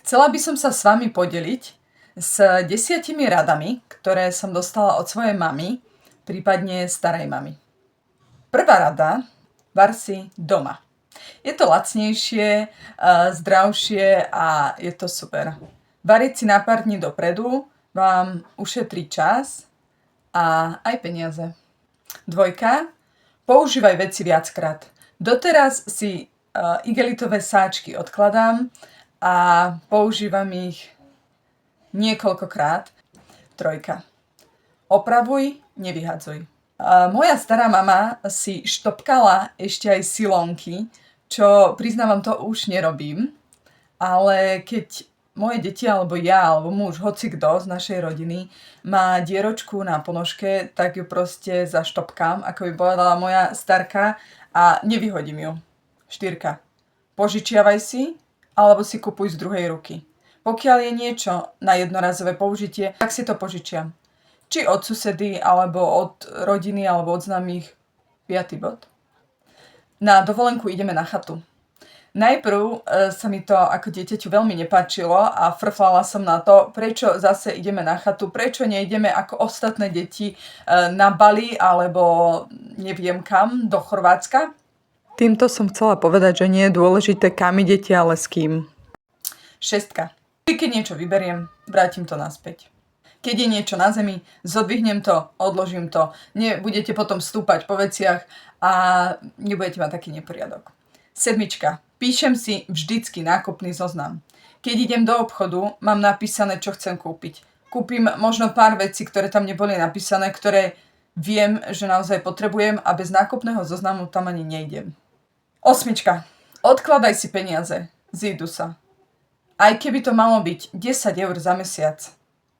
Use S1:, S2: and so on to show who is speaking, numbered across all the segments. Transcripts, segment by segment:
S1: Chcela by som sa s vami podeliť s 10 radami, ktoré som dostala od svojej mamy, prípadne starej mamy. Prvá rada, var si doma. Je to lacnejšie, zdravšie a je to super. Variť si na pár dní dopredu vám ušetrí čas a aj peniaze. Dvojka, používaj veci viackrát. Doteraz si igelitové sáčky odkladám a používam ich niekoľkokrát. Trojka, opravuj, nevyhadzuj. Moja stará mama si štopkala ešte aj silonky, čo priznávam, to už nerobím, ale keď moje deti, alebo ja, alebo muž, hocikdo z našej rodiny má dieročku na ponožke, tak ju proste zaštopkám, ako by povedala moja starka, a nevyhodím ju. Štyrka, požičiavaj si, alebo si kupuj z druhej ruky. Pokiaľ je niečo na jednorazové použitie, tak si to požičiam. Či od susedy, alebo od rodiny, alebo od známych. 5. bod. Na dovolenku ideme na chatu. Najprv sa mi to ako dieťaťu veľmi nepáčilo a frflala som na to, prečo zase ideme na chatu, prečo neideme ako ostatné deti na Bali alebo neviem kam, do Chorvátska. Týmto som chcela povedať, že nie je dôležité, kam idete, ale s kým. 6. Keď niečo vyberiem, vrátim to naspäť. Keď je niečo na zemi, zodvihnem to, odložím to. Nebudete potom stúpať po veciach a nebudete mať taký neporiadok. 7. Píšem si vždycky nákupný zoznam. Keď idem do obchodu, mám napísané, čo chcem kúpiť. Kúpim možno pár vecí, ktoré tam neboli napísané, ktoré viem, že naozaj potrebujem a bez nákupného zoznamu tam ani nejdem. 8. Odkladaj si peniaze. Zídu sa. Aj keby to malo byť 10 eur za mesiac,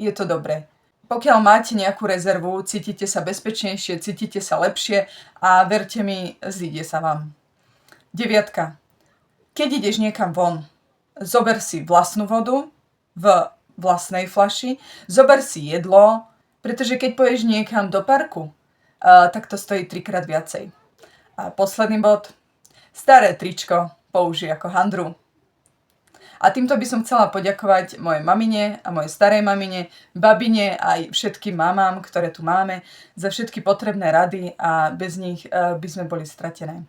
S1: je to dobré. Pokiaľ máte nejakú rezervu, cítite sa bezpečnejšie, cítite sa lepšie a verte mi, zíde sa vám. 9. Keď ideš niekam von, zober si vlastnú vodu v vlastnej fľaši, zober si jedlo, pretože keď pôjdeš niekam do parku, tak to stojí 3-krát viacej. A posledný bod, staré tričko použij ako handru. A týmto by som chcela poďakovať mojej mamine a mojej starej mamine, babine aj všetkým mamám, ktoré tu máme, za všetky potrebné rady a bez nich by sme boli stratené.